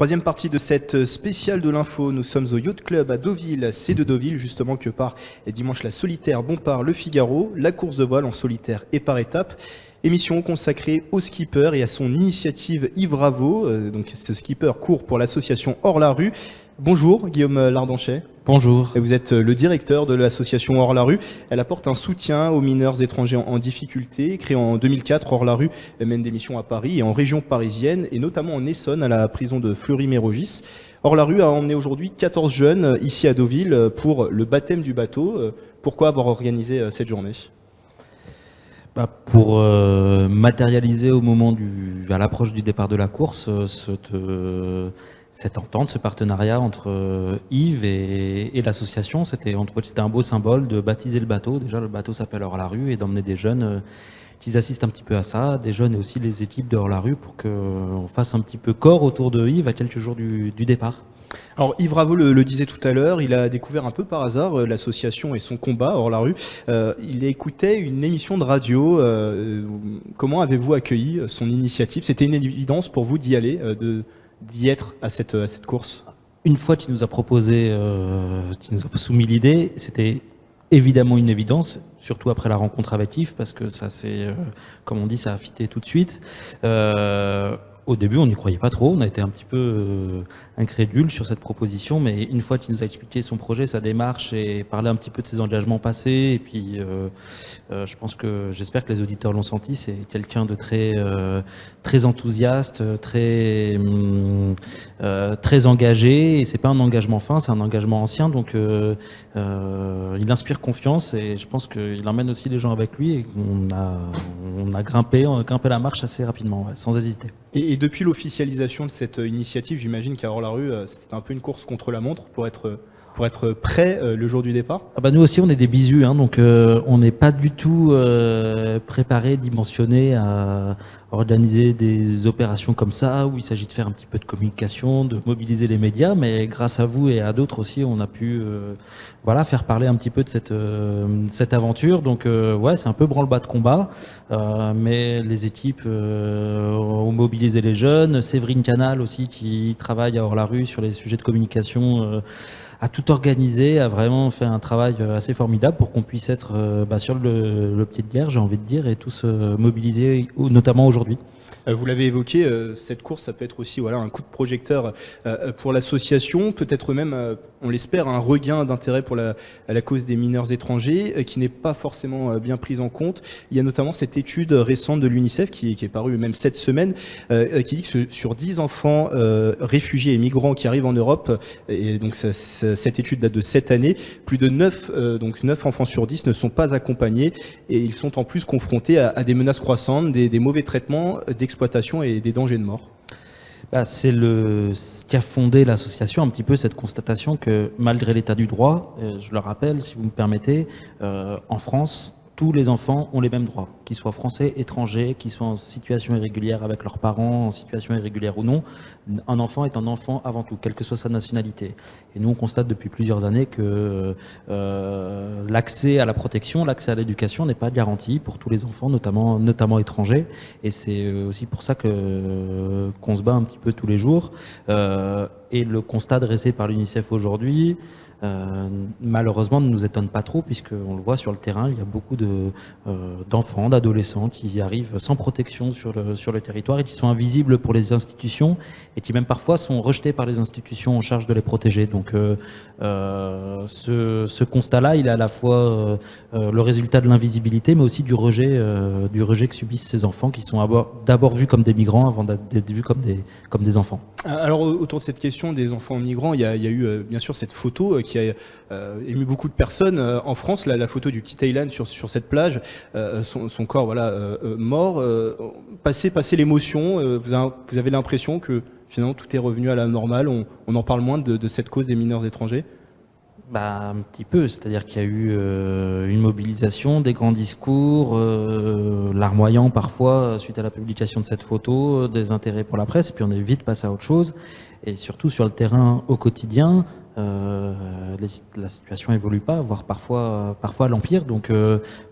Troisième partie de cette spéciale de l'info, nous sommes au Yacht Club à Deauville. C'est de Deauville justement que part dimanche la solitaire Bompard Le Figaro, la course de voile en solitaire et par étapes. Émission consacrée au skipper et à son initiative Yves Raveau. Donc ce skipper court pour l'association Hors la Rue. Bonjour Guillaume Lardanchet. Bonjour. Et vous êtes le directeur de l'association Hors la Rue. Elle apporte un soutien aux mineurs étrangers en difficulté. Créée en 2004, Hors la Rue mène des missions à Paris et en région parisienne, et notamment en Essonne, à la prison de Fleury-Mérogis. Hors la Rue a emmené aujourd'hui 14 jeunes ici à Deauville pour le baptême du bateau. Pourquoi avoir organisé cette journée ? Pour matérialiser au moment à l'approche du départ de la course cette entente, ce partenariat entre Yves et l'association. C'était un beau symbole de baptiser le bateau. Déjà, le bateau s'appelle Hors la Rue, et d'emmener des jeunes qui assistent un petit peu à ça, des jeunes et aussi les équipes de Hors la Rue, pour qu'on fasse un petit peu corps autour de Yves à quelques jours du départ. Alors Yves Raveau le disait tout à l'heure, il a découvert un peu par hasard l'association et son combat Hors la Rue. Il écoutait une émission de radio. Comment avez-vous accueilli son initiative ? C'était une évidence pour vous d'y aller, d'y être à cette course ? Une fois qu'il nous a proposé, qu'il nous a soumis l'idée, c'était évidemment une évidence, surtout après la rencontre avec Yves, parce que ça c'est, comme on dit, ça a fité tout de suite. Au début, on n'y croyait pas trop, on a été un petit peu incrédule sur cette proposition, mais une fois qu'il nous a expliqué son projet, sa démarche, et parlé un petit peu de ses engagements passés, et puis j'espère que les auditeurs l'ont senti, c'est quelqu'un de très enthousiaste, très engagé, et c'est pas un engagement fin, c'est un engagement ancien, donc il inspire confiance, et je pense qu'il emmène aussi les gens avec lui, et on a grimpé la marche assez rapidement, ouais, sans hésiter. Et depuis l'officialisation de cette initiative, j'imagine qu'à Hors la Rue, c'était un peu une course contre la montre pour être prêt le jour du départ. Nous aussi, on est des bisus, donc on n'est pas du tout préparé, dimensionné à organiser des opérations comme ça, où il s'agit de faire un petit peu de communication, de mobiliser les médias, mais grâce à vous et à d'autres aussi, on a pu faire parler un petit peu de cette aventure. Donc ouais, c'est un peu branle-bas de combat, mais les équipes ont mobilisé les jeunes. Séverine Canal aussi, qui travaille à Hors la Rue sur les sujets de communication, a tout organisé, a vraiment fait un travail assez formidable pour qu'on puisse être sur le pied de guerre, j'ai envie de dire, et tous mobilisés, notamment aujourd'hui. Vous l'avez évoqué, cette course, ça peut être aussi un coup de projecteur pour l'association, peut-être même, on l'espère, un regain d'intérêt pour la cause des mineurs étrangers, qui n'est pas forcément bien prise en compte. Il y a notamment cette étude récente de l'UNICEF qui est parue même cette semaine, qui dit que sur 10 enfants réfugiés et migrants qui arrivent en Europe, et donc cette étude date de cette année, plus de 9 enfants sur 10 ne sont pas accompagnés, et ils sont en plus confrontés à des menaces croissantes, des mauvais traitements, d'exploitation et des dangers de mort. C'est ce qui a fondé l'association, un petit peu cette constatation que malgré l'état du droit, je le rappelle si vous me permettez, en France, tous les enfants ont les mêmes droits, qu'ils soient français, étrangers, qu'ils soient en situation irrégulière avec leurs parents, en situation irrégulière ou non. Un enfant est un enfant avant tout, quelle que soit sa nationalité. Et nous, on constate depuis plusieurs années que l'accès à la protection, l'accès à l'éducation n'est pas garanti pour tous les enfants, notamment étrangers. Et c'est aussi pour ça qu'on se bat un petit peu tous les jours. Et le constat dressé par l'UNICEF aujourd'hui, malheureusement, ne nous étonne pas trop, puisqu'on le voit sur le terrain, il y a beaucoup d'enfants, d'adolescents qui arrivent sans protection sur le territoire, et qui sont invisibles pour les institutions, et qui même parfois sont rejetés par les institutions en charge de les protéger. Donc ce constat-là, il est à la fois le résultat de l'invisibilité, mais aussi du rejet que subissent ces enfants, qui sont d'abord vus comme des migrants avant d'être vus comme des enfants. Alors autour de cette question des enfants migrants, il y a eu bien sûr cette photo qui a ému beaucoup de personnes en France, la photo du petit Aylan sur cette plage, son corps mort. Passé l'émotion, vous avez l'impression que finalement tout est revenu à la normale, on en parle moins de cette cause des mineurs étrangers? Un petit peu, c'est-à-dire qu'il y a eu une mobilisation, des grands discours, larmoyants parfois suite à la publication de cette photo, des intérêts pour la presse, et puis on est vite passé à autre chose. Et surtout sur le terrain au quotidien, la situation évolue pas, voire parfois l'empire, donc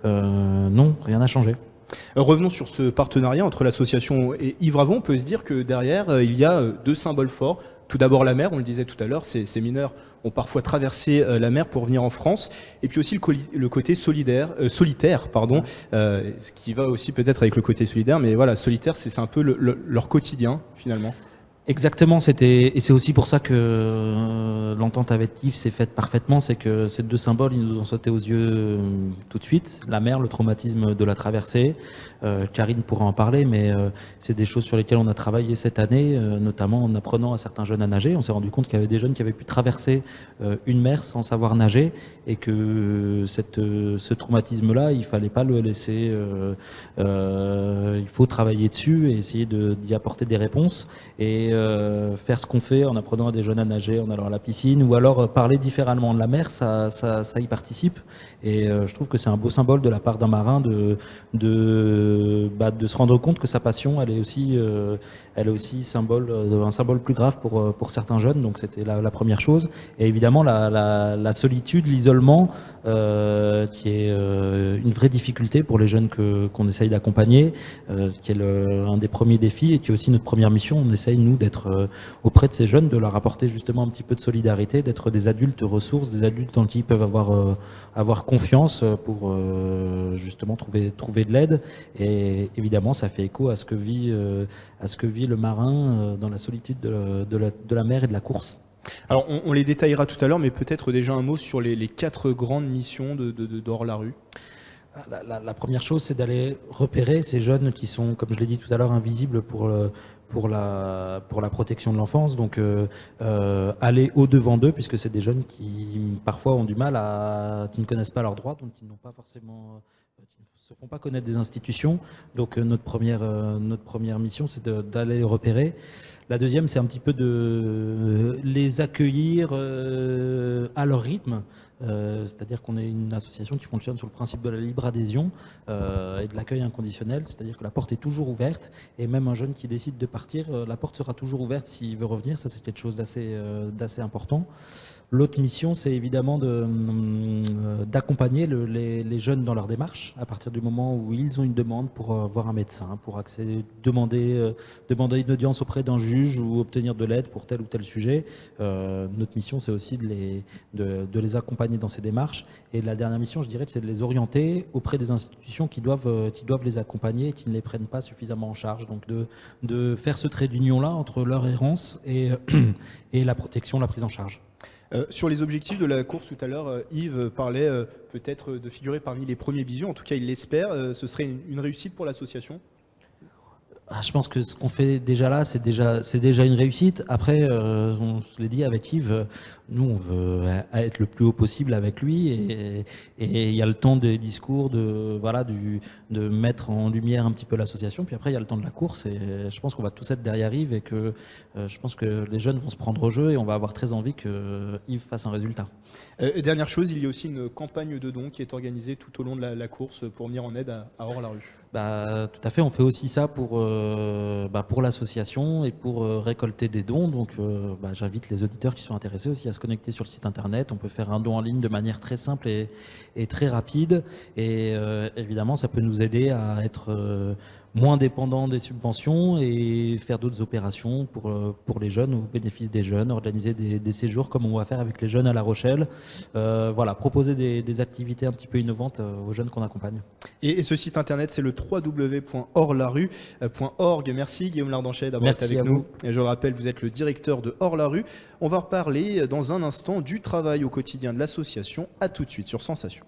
non, rien n'a changé. Revenons sur ce partenariat entre l'association et Yves Raveau. On peut se dire que derrière, il y a deux symboles forts, tout d'abord la mer, on le disait tout à l'heure, ces mineurs ont parfois traversé la mer pour venir en France, et puis aussi le côté solitaire, ce qui va aussi peut-être avec le côté solidaire, mais voilà, solitaire, c'est un peu leur quotidien finalement. Exactement, et c'est aussi pour ça que l'entente avec Yves s'est faite parfaitement, c'est que ces deux symboles, ils nous ont sauté aux yeux tout de suite. La mer, le traumatisme de la traversée, Karine pourra en parler, mais c'est des choses sur lesquelles on a travaillé cette année, notamment en apprenant à certains jeunes à nager. On s'est rendu compte qu'il y avait des jeunes qui avaient pu traverser une mer sans savoir nager, et que ce traumatisme-là, il fallait pas le laisser, il faut travailler dessus et essayer d'y apporter des réponses. Et faire ce qu'on fait en apprenant à des jeunes à nager, en allant à la piscine, ou alors parler différemment de la mer, ça y participe. Et je trouve que c'est un beau symbole de la part d'un marin de se rendre compte que sa passion, elle est aussi un symbole plus grave pour certains jeunes. Donc c'était la première chose. Et évidemment la solitude, l'isolement, qui est une vraie difficulté pour les jeunes qu'on essaye d'accompagner, qui est un des premiers défis et qui est aussi notre première mission. On essaye, nous, d'être auprès de ces jeunes, de leur apporter justement un petit peu de solidarité, d'être des adultes ressources, des adultes en qui ils peuvent avoir confiance pour justement trouver de l'aide. Et évidemment, ça fait écho à ce que vit le marin dans la solitude de la mer et de la course. Alors on les détaillera tout à l'heure, mais peut-être déjà un mot sur les 4 grandes missions d'Hors-la-Rue. La première chose, c'est d'aller repérer ces jeunes qui sont, comme je l'ai dit tout à l'heure, invisibles pour la protection de l'enfance. Donc aller au-devant d'eux, puisque c'est des jeunes qui parfois ont du mal qui ne connaissent pas leurs droits, donc qui n'ont pas forcément... se font pas connaître des institutions. Donc notre première mission, c'est d'aller les repérer. La deuxième, c'est un petit peu de les accueillir à leur rythme. C'est-à-dire qu'on est une association qui fonctionne sur le principe de la libre adhésion et de l'accueil inconditionnel, c'est-à-dire que la porte est toujours ouverte, et même un jeune qui décide de partir, la porte sera toujours ouverte s'il veut revenir. Ça, c'est quelque chose d'assez important. L'autre mission, c'est évidemment d'accompagner les jeunes dans leur démarche à partir du moment où ils ont une demande pour voir un médecin, pour demander une audience auprès d'un juge ou obtenir de l'aide pour tel ou tel sujet. Notre mission, c'est aussi de les accompagner dans ces démarches. Et la dernière mission, je dirais, c'est de les orienter auprès des institutions qui doivent les accompagner et qui ne les prennent pas suffisamment en charge. Donc de faire ce trait d'union-là entre leur errance et la protection, la prise en charge. Sur les objectifs de la course, tout à l'heure, Yves parlait peut-être de figurer parmi les premiers bisous. En tout cas, il l'espère. Ce serait une réussite pour l'association ? Je pense que ce qu'on fait déjà là, c'est déjà une réussite. Après, on se l'est dit avec Yves, nous, on veut être le plus haut possible avec lui, et il y a le temps des discours, de mettre en lumière un petit peu l'association. Puis après, il y a le temps de la course, et je pense qu'on va tous être derrière Yves, et que je pense que les jeunes vont se prendre au jeu, et on va avoir très envie que Yves fasse un résultat. Dernière chose, il y a aussi une campagne de dons qui est organisée tout au long de la course pour venir en aide à Hors-la-Rue. Tout à fait, on fait aussi ça pour l'association et pour récolter des dons. Donc j'invite les auditeurs qui sont intéressés aussi à se connecter sur le site internet. On peut faire un don en ligne de manière très simple et très rapide. Et évidemment, ça peut nous aider à être moins dépendant des subventions et faire d'autres opérations pour les jeunes, au bénéfice des jeunes, organiser des séjours comme on va faire avec les jeunes à La Rochelle. Proposer des activités un petit peu innovantes aux jeunes qu'on accompagne. Et ce site internet, c'est le www.horlarue.org. Merci Guillaume Lardanchet d'avoir été avec nous. Et je le rappelle, vous êtes le directeur de Hors-la-Rue. On va reparler dans un instant du travail au quotidien de l'association. À tout de suite sur Sensation.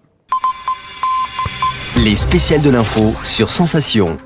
Les spéciales de l'info sur Sensation.